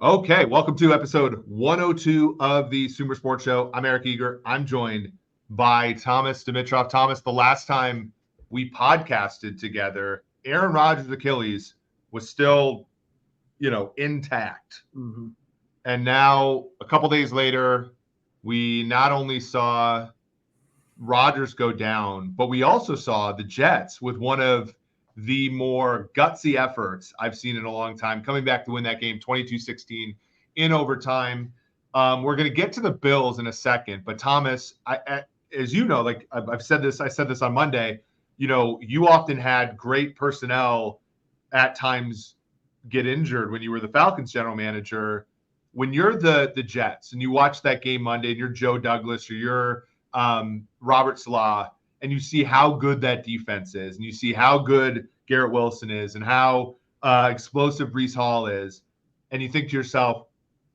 Okay, welcome to episode 102 of the Sumer Sports Show. I'm Eric Eager. I'm joined by Thomas Dimitroff. Thomas, the last time we podcasted together, Aaron Rodgers' Achilles was still, intact. Mm-hmm. And now, a couple days later, we not only saw Rodgers go down, but we also saw the Jets with one of the more gutsy efforts I've seen in a long time, coming back to win that game 22-16 in overtime. We're going to get to the Bills in a second, but Thomas, as you know, like I've said this, I said this on Monday, you often had great personnel at times get injured when you were the Falcons general manager. When you're the Jets and you watch that game Monday and you're Joe Douglas or you're Robert Salah, and you see how good that defense is, and you see how good Garrett Wilson is, and how explosive Breece Hall is, and you think to yourself,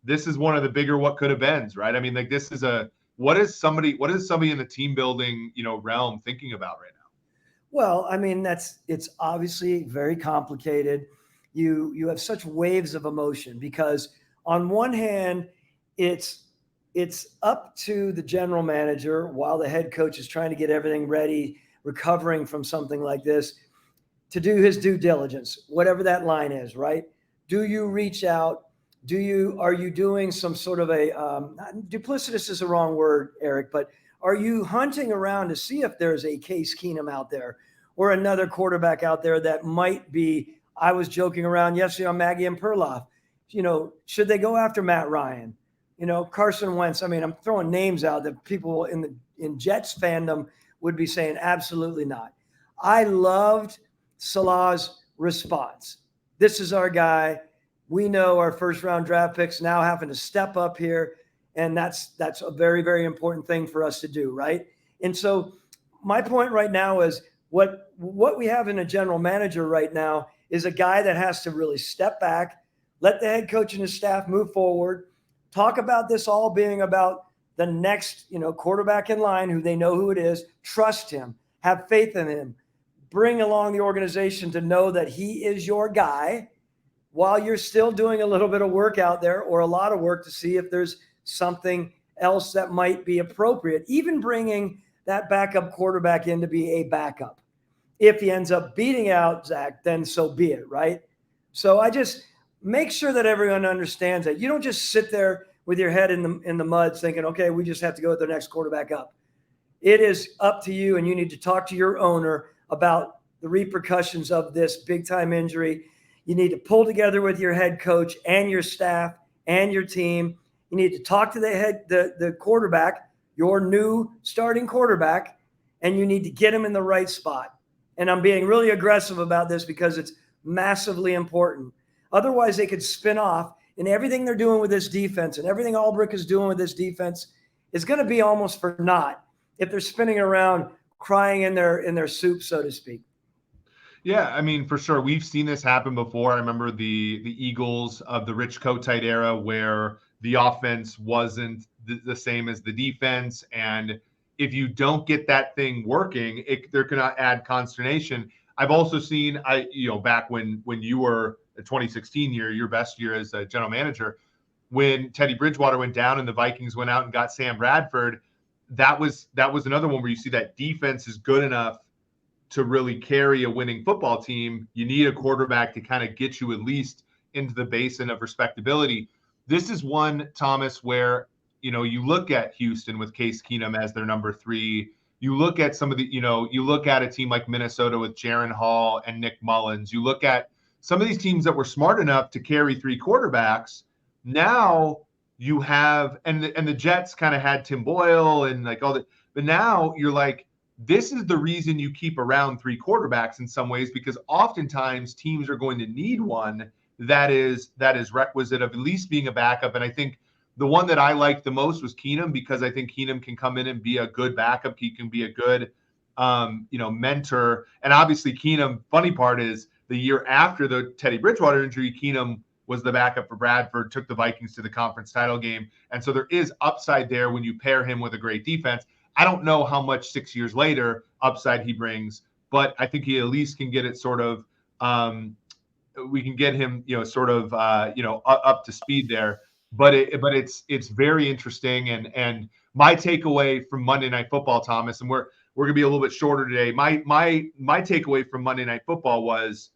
this is one of the bigger what could have beens, right? I mean, like this is what is somebody in the team building realm thinking about right now? Well, I mean, it's obviously very complicated. You have such waves of emotion because on one hand, it's up to the general manager while the head coach is trying to get everything ready, recovering from something like this, to do his due diligence, whatever that line is, right? Do you reach out? Are you doing some sort of duplicitous is the wrong word, Eric, but are you hunting around to see if there's a Case Keenum out there or another quarterback out there that might be, I was joking around yesterday on Maggie and Perloff, should they go after Matt Ryan? Carson Wentz. I mean, I'm throwing names out that people in Jets fandom would be saying absolutely not. I loved Salah's response. This is our guy. We know our first round draft picks now having to step up here, and that's a very, very important thing for us to do, right? And so my point right now is what we have in a general manager right now is a guy that has to really step back, let the head coach and his staff move forward. Talk about this all being about the next, quarterback in line who they know who it is. Trust him. Have faith in him. Bring along the organization to know that he is your guy while you're still doing a little bit of work out there or a lot of work to see if there's something else that might be appropriate. Even bringing that backup quarterback in to be a backup. If he ends up beating out Zach, then so be it, right? So I just make sure that everyone understands that. You don't just sit there with your head in the mud thinking, okay, we just have to go with the next quarterback up. It is up to you, and you need to talk to your owner about the repercussions of this big-time injury. You need to pull together with your head coach and your staff and your team. You need to talk to the quarterback, your new starting quarterback, and you need to get him in the right spot. And I'm being really aggressive about this because it's massively important. Otherwise, they could spin off, and everything they're doing with this defense and everything Albrecht is doing with this defense is going to be almost for naught if they're spinning around crying in their soup, so to speak. Yeah, I mean, for sure. We've seen this happen before. I remember the Eagles of the Rich Kotite era where the offense wasn't the same as the defense. And if you don't get that thing working, they're going to add consternation. I've also seen, back when you were the 2016 year, your best year as a general manager, when Teddy Bridgewater went down and the Vikings went out and got Sam Bradford, that was another one where you see that defense is good enough to really carry a winning football team. You need a quarterback to kind of get you at least into the basin of respectability. This is one, Thomas, where, you look at Houston with Case Keenum as their number 3. You look at some of the, you look at a team like Minnesota with Jaron Hall and Nick Mullins. You look at some of these teams that were smart enough to carry 3 quarterbacks. Now you have, and the Jets kind of had Tim Boyle and like all that, but now you're like, this is the reason you keep around 3 quarterbacks in some ways, because oftentimes teams are going to need one that is requisite of at least being a backup. And I think the one that I liked the most was Keenum, because I think Keenum can come in and be a good backup. He can be a good, mentor. And obviously Keenum, funny part is the year after the Teddy Bridgewater injury, Keenum was the backup for Bradford, took the Vikings to the conference title game. And so there is upside there when you pair him with a great defense. I don't know how much 6 years later upside he brings, but I think he at least can get it sort of we can get him, sort of, up to speed there. But it's very interesting. And my takeaway from Monday Night Football, Thomas, and we're gonna be a little bit shorter today. My takeaway from Monday Night Football was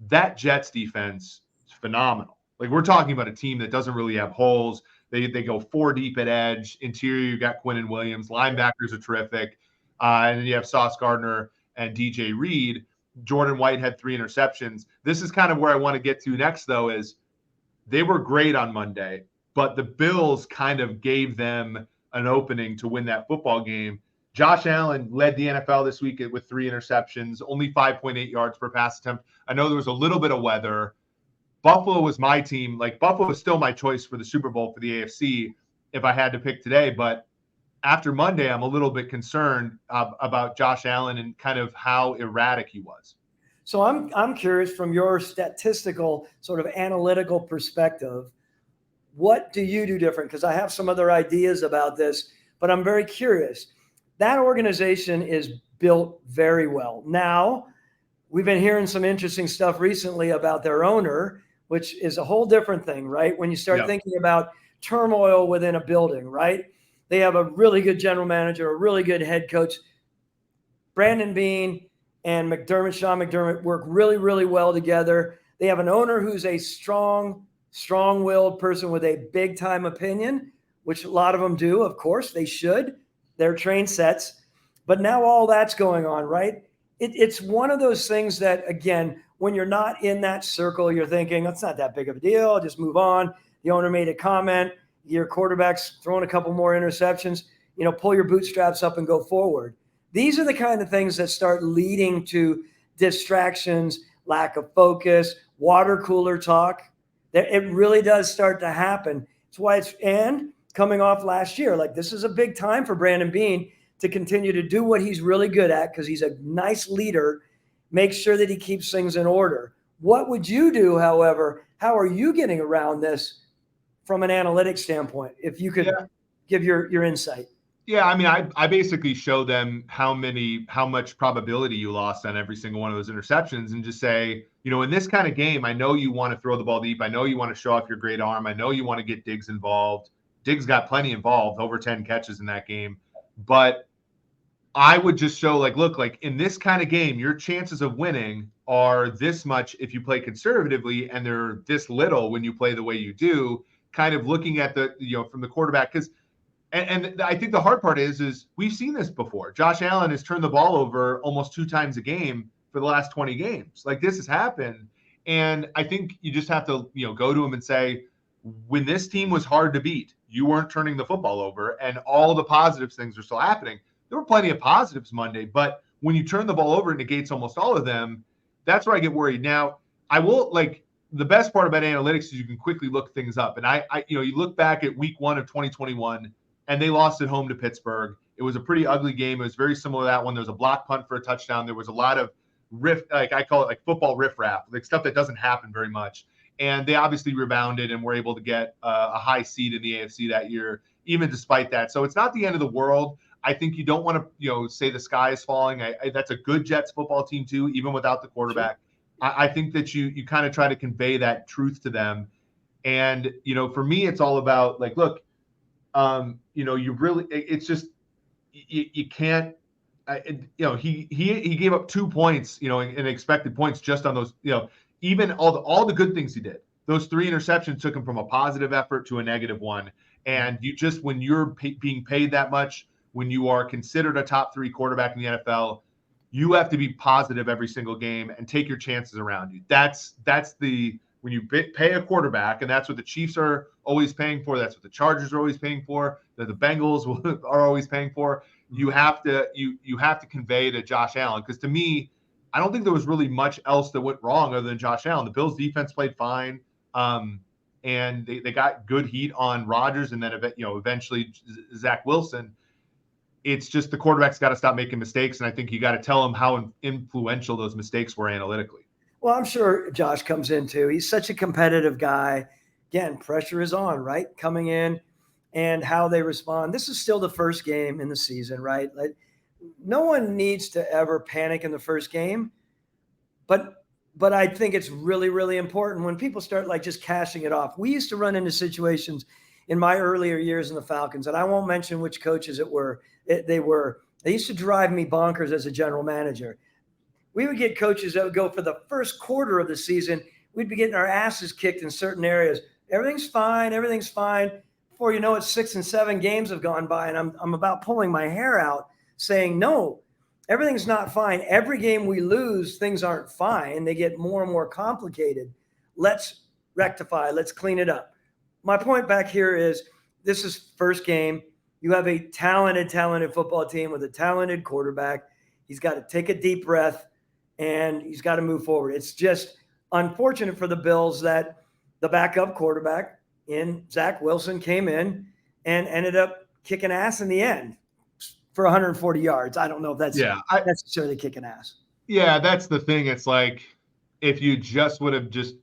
that Jets defense is phenomenal. Like, we're talking about a team that doesn't really have holes. They go 4 deep at edge. Interior, you got Quinnen Williams. Linebackers are terrific. And then you have Sauce Gardner and DJ Reed. Jordan White had 3 interceptions. This is kind of where I want to get to next, though, is they were great on Monday, but the Bills kind of gave them an opening to win that football game. Josh Allen led the NFL this week with 3 interceptions, only 5.8 yards per pass attempt. I know there was a little bit of weather. Buffalo was my team. Like, Buffalo was still my choice for the Super Bowl for the AFC if I had to pick today. But after Monday, I'm a little bit concerned about Josh Allen and kind of how erratic he was. So I'm curious, from your statistical sort of analytical perspective, what do you do different? Because I have some other ideas about this, but I'm very curious. That organization is built very well. Now, we've been hearing some interesting stuff recently about their owner, which is a whole different thing, right? When you start thinking about turmoil within a building, right? They have a really good general manager, a really good head coach. Brandon Beane and Sean McDermott work really, really well together. They have an owner who's a strong-willed person with a big-time opinion, which a lot of them do. Of course, they should. They're trained sets. But now all that's going on, right? It's one of those things that, again, when you're not in that circle, you're thinking, that's not that big of a deal. I'll just move on. The owner made a comment. Your quarterback's throwing a couple more interceptions. Pull your bootstraps up and go forward. These are the kind of things that start leading to distractions, lack of focus, water cooler talk. It really does start to happen. It's why and coming off last year, like, this is a big time for Brandon Beane to continue to do what he's really good at, because he's a nice leader, make sure that he keeps things in order. What would you do, however? How are you getting around this from an analytics standpoint, if you could give your insight? Yeah, I mean, I basically show them how much probability you lost on every single one of those interceptions, and just say, in this kind of game, I know you want to throw the ball deep. I know you want to show off your great arm. I know you want to get Diggs involved. Diggs got plenty involved, over 10 catches in that game. But I would just show, look, in this kind of game, your chances of winning are this much if you play conservatively, and they're this little when you play the way you do, kind of looking at the, from the quarterback. Because And I think the hard part is we've seen this before. Josh Allen has turned the ball over almost 2 times a game for the last 20 games. Like, this has happened. And I think you just have to, go to him and say, when this team was hard to beat, you weren't turning the football over, and all the positive things are still happening. There were plenty of positives Monday, but when you turn the ball over, it negates almost all of them. That's where I get worried. Now, I will, the best part about analytics is you can quickly look things up. And I you look back at week 1 of 2021, and they lost at home to Pittsburgh. It was a pretty ugly game. It was very similar to that one. There was a block punt for a touchdown. There was a lot of I call it football riffraff, stuff that doesn't happen very much. And they obviously rebounded and were able to get a high seed in the AFC that year, even despite that. So it's not the end of the world. I think you don't want to, say the sky is falling. That's a good Jets football team too, even without the quarterback. Sure. I think that you kind of try to convey that truth to them. And, for me, it's all about look, you really, it's just, you can't, he gave up 2 points, in expected points just on those, even all the good things he did. Those 3 interceptions took him from a positive effort to a negative one. And you just, when you're being paid that much, when you are considered a top 3 quarterback in the NFL, you have to be positive every single game and take your chances around you. That's when you pay a quarterback, and that's what the Chiefs are always paying for. That's what the Chargers are always paying for. That the Bengals are always paying for. You have to convey to Josh Allen, because to me, I don't think there was really much else that went wrong other than Josh Allen. The Bills defense played fine, and they got good heat on Rodgers, and then eventually Zach Wilson. It's just the quarterback's got to stop making mistakes, and I think you got to tell him how influential those mistakes were analytically. Well, I'm sure Josh comes into. He's such a competitive guy. Again, pressure is on, right? Coming in, and how they respond. This is still the first game in the season, right? No one needs to ever panic in the first game. But but I think it's really, really important when people start like just cashing it off. We used to run into situations in my earlier years in the Falcons, and I won't mention which coaches they used to drive me bonkers as a general manager. We would get coaches that would go for the first quarter of the season. We'd be getting our asses kicked in certain areas. Everything's fine. Everything's fine. Before you know it, 6 and 7 games have gone by, and I'm about pulling my hair out saying, no, everything's not fine. Every game we lose, things aren't fine. They get more and more complicated. Let's rectify. Let's clean it up. My point back here is this is first game. You have a talented football team with a talented quarterback. He's got to take a deep breath, and he's got to move forward. It's just unfortunate for the Bills that the backup quarterback in Zach Wilson came in and ended up kicking ass in the end for 140 yards. I don't know if that's necessarily kicking ass. Yeah, that's the thing. It's like if you just would have just,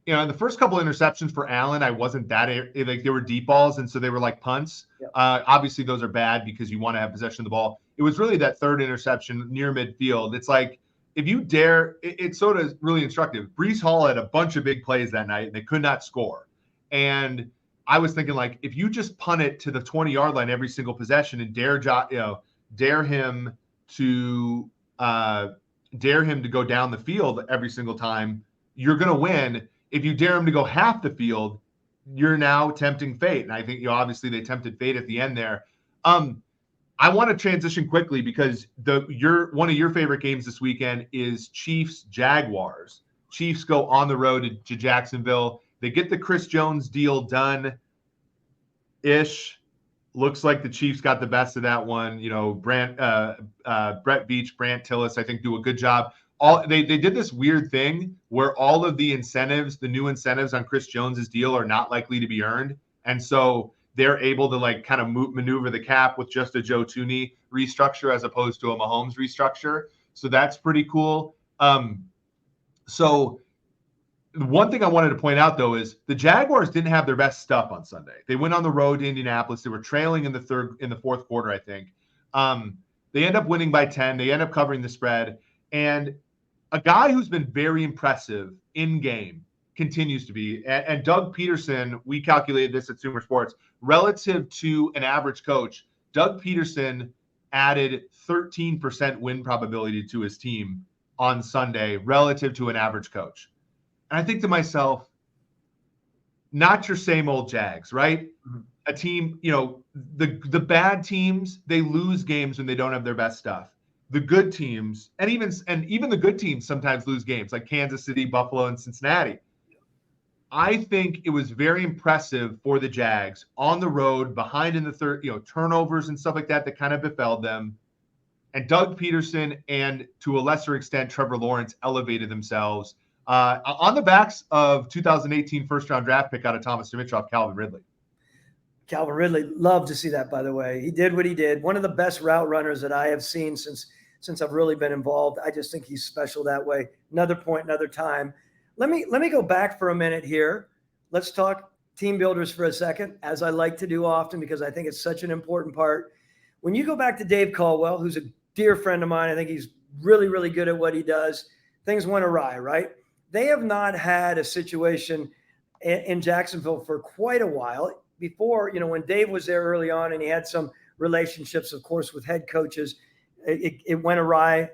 in the first couple of interceptions for Allen, I wasn't that like they were deep balls, and so they were like punts. Yep. Obviously, those are bad because you want to have possession of the ball. It was really that third interception near midfield. It's like if you dare, it's sort of really instructive. Breece Hall had a bunch of big plays that night, and they could not score. And I was thinking, like, if you just punt it to the 20-yard line every single possession and dare him to go down the field every single time, you're going to win. If you dare him to go half the field, you're now tempting fate. And I think, obviously they tempted fate at the end there. I want to transition quickly because one of your favorite games this weekend is Chiefs Jaguars. Chiefs go on the road to Jacksonville. They get the Chris Jones deal done ish. Looks like the Chiefs got the best of that one. Brett Veach, Brant Tillis, I think, do a good job. They did this weird thing where all of the new incentives on Chris Jones's deal are not likely to be earned. And so they're able to like kind of maneuver the cap with just a Joe Thuney restructure as opposed to a Mahomes restructure. So that's pretty cool. So one thing I wanted to point out, though, is the Jaguars didn't have their best stuff on Sunday. They went on the road to Indianapolis. They were trailing in the fourth quarter, I think. They end up winning by 10. They end up covering the spread. And a guy who's been very impressive in game continues to be, and Doug Pederson, we calculated this at Sumer Sports, relative to an average coach, Doug Pederson added 13% win probability to his team on Sunday relative to an average coach. And I think to myself, not your same old Jags, right? Mm-hmm. A team, the bad teams, they lose games when they don't have their best stuff. The good teams, and even the good teams sometimes lose games, like Kansas City, Buffalo, and Cincinnati. I think it was very impressive for the Jags on the road, behind in the third, turnovers and stuff like that kind of befell them. And Doug Pederson and, to a lesser extent, Trevor Lawrence elevated themselves on the backs of 2018 first-round draft pick out of Thomas Dimitroff, Calvin Ridley. Calvin Ridley, love to see that, by the way. He did what he did. One of the best route runners that I have seen since I've really been involved. I just think he's special that way. Another point, another time. Let me go back for a minute here. Let's talk team builders for a second, as I like to do often because I think it's such an important part. When you go back to Dave Caldwell, who's a dear friend of mine, I think he's really, really good at what he does. Things went awry, right? They have not had a situation in Jacksonville for quite a while. Before, when Dave was there early on and he had some relationships, of course, with head coaches, it went awry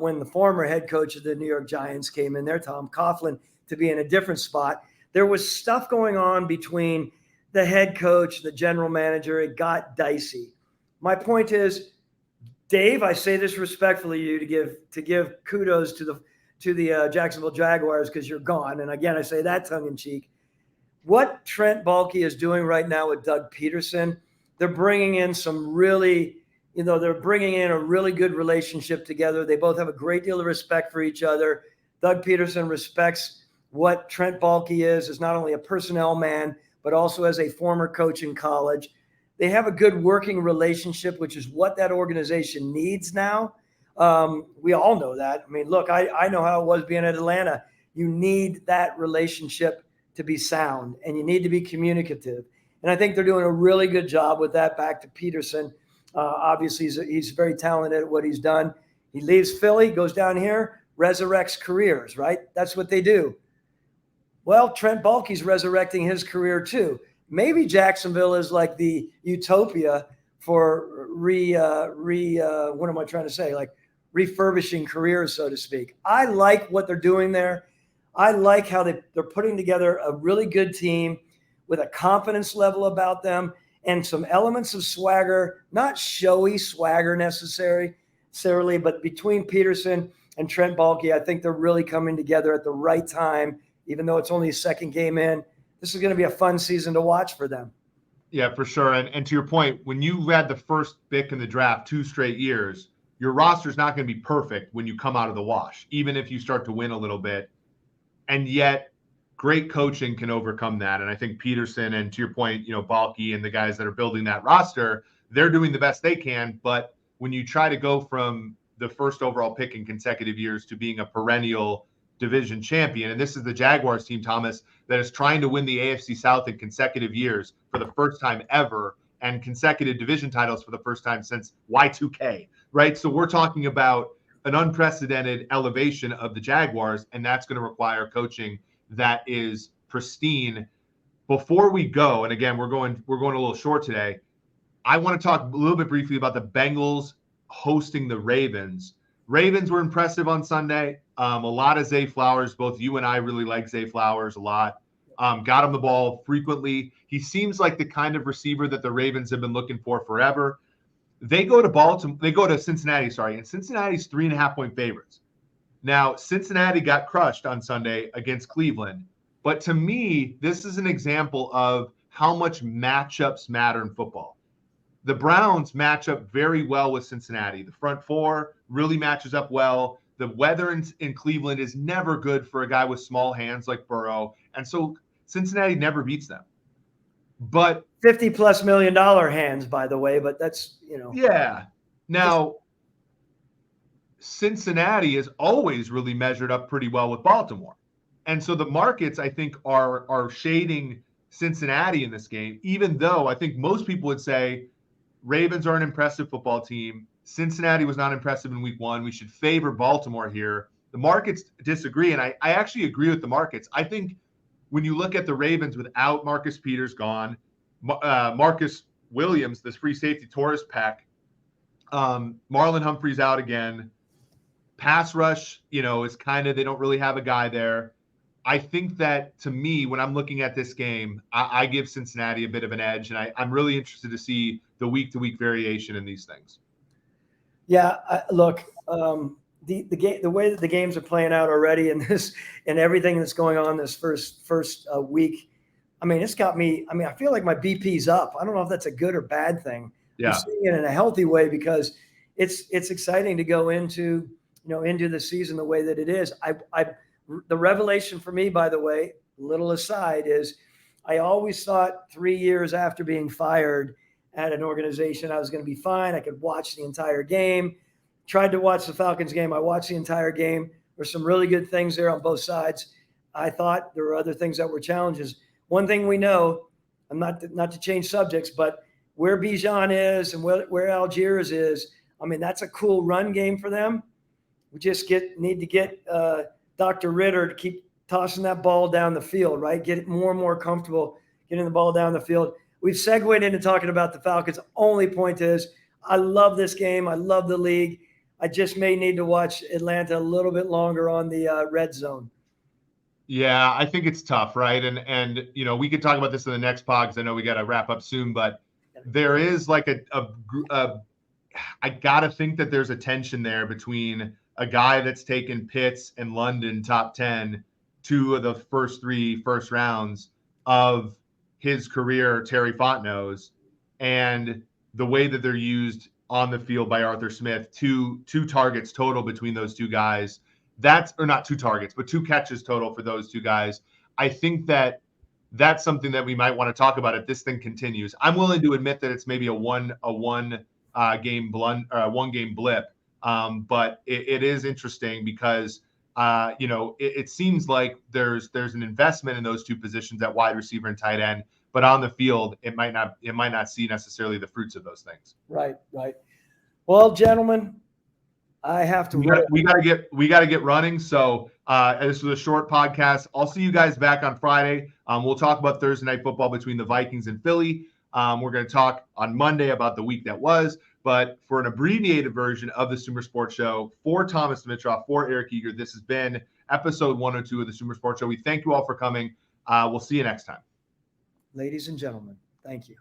when the former head coach of the New York Giants came in there, Tom Coughlin, to be in a different spot. There was stuff going on between the head coach, the general manager. It got dicey. My point is, Dave, I say this respectfully to give kudos to the Jacksonville Jaguars because you're gone. And again, I say that tongue in cheek. What Trent Baalke is doing right now with Doug Pederson, they're bringing in some really, they're bringing in a really good relationship together. They both have a great deal of respect for each other. Doug Pederson respects what Trent Baalke is as not only a personnel man, but also as a former coach in college. They have a good working relationship, which is what that organization needs now. We all know that. I mean, look, I know how it was being at Atlanta. You need that relationship to be sound, and you need to be communicative. And I think they're doing a really good job with that. Back to Pederson. Obviously, he's very talented at what he's done. He leaves Philly, goes down here, resurrects careers, right? That's what they do. Well, Trent Baalke's resurrecting his career too. Maybe Jacksonville is like the utopia for what am I trying to say? Like refurbishing careers, so to speak. I like what they're doing there. I like how they're putting together a really good team with a confidence level about them and some elements of swagger, not showy swagger necessarily, but between Pederson and Trent Baalke, I think they're really coming together at the right time, even though it's only a second game in. This is going to be a fun season to watch for them. Yeah, for sure. And to your point, when you had the first pick in the draft 2 straight years, your roster is not going to be perfect when you come out of the wash, even if you start to win a little bit. And yet, great coaching can overcome that. And I think Pederson and, to your point, Baalke and the guys that are building that roster, they're doing the best they can. But when you try to go from the first overall pick in consecutive years to being a perennial division champion, and this is the Jaguars team, Thomas, that is trying to win the AFC South in consecutive years for the first time ever, and consecutive division titles for the first time since Y2K, right? So we're talking about an unprecedented elevation of the Jaguars, and that's going to require coaching that is pristine. Before we go, and again, we're going a little short today, I want to talk a little bit briefly about the Bengals hosting the Ravens. Ravens were impressive on Sunday. A lot of Zay Flowers. Both you and I really like Zay Flowers a lot. Got him the ball frequently. He seems like the kind of receiver that the Ravens have been looking for forever. They go to Cincinnati, and Cincinnati's 3.5-point favorites. Now, Cincinnati got crushed on Sunday against Cleveland. But to me, this is an example of how much matchups matter in football. The Browns match up very well with Cincinnati. The front four really matches up well. The weather in Cleveland is never good for a guy with small hands like Burrow. And so Cincinnati never beats them. But $50+ million hands, by the way, but that's, Yeah. Now, Cincinnati has always really measured up pretty well with Baltimore. And so the markets, I think, are shading Cincinnati in this game, even though I think most people would say Ravens are an impressive football team. Cincinnati was not impressive in week 1. We should favor Baltimore here. The markets disagree, and I actually agree with the markets. I think when you look at the Ravens without Marcus Peters gone, Marcus Williams, this free safety, tore his pec, Marlon Humphrey's out again. Pass rush, is kind of, they don't really have a guy there. I think that, to me, when I'm looking at this game, I give Cincinnati a bit of an edge, and I'm really interested to see the week-to-week variation in these things. Yeah, look, the way that the games are playing out already, and everything that's going on this first week, it's got me. I feel like my BP's up. I don't know if that's a good or bad thing. Yeah, I'm seeing it in a healthy way because it's exciting to go into the season the way that it is. The revelation for me, by the way, little aside, is I always thought 3 years after being fired at an organization, I was going to be fine. I could watch the entire game. Tried to watch the Falcons game. I watched the entire game. There's some really good things there on both sides. I thought there were other things that were challenges. One thing we know, I'm not to change subjects, but where Bijan is and where Algiers is, that's a cool run game for them. We just need to get Dr. Ritter to keep tossing that ball down the field, right? Get it more and more comfortable getting the ball down the field. We've segued into talking about the Falcons. Only point is, I love this game. I love the league. I just may need to watch Atlanta a little bit longer on the red zone. Yeah, I think it's tough, right? And we could talk about this in the next pod because I know we got to wrap up soon, but there is like I got to think that there's a tension there between a guy that's taken Pitts and London top 10, 2 of the first 3 first rounds of his career, Terry Fontenot's, and the way that they're used on the field by Arthur Smith. Two targets total between those 2 guys. Or not 2 targets, but 2 catches total for those 2 guys. I think that that's something that we might want to talk about if this thing continues. I'm willing to admit that it's maybe a one game blip. But it is interesting because, it seems like there's an investment in those 2 positions at wide receiver and tight end, but on the field, it might not see necessarily the fruits of those things. Right. Well, gentlemen, I have to. We got to get running. So this was a short podcast. I'll see you guys back on Friday. We'll talk about Thursday night football between the Vikings and Philly. We're going to talk on Monday about the week that was. But for an abbreviated version of the Sumer Sports Show, for Thomas Dimitroff, for Eric Eager, this has been episode 102 of the Sumer Sports Show. We thank you all for coming. We'll see you next time. Ladies and gentlemen, thank you.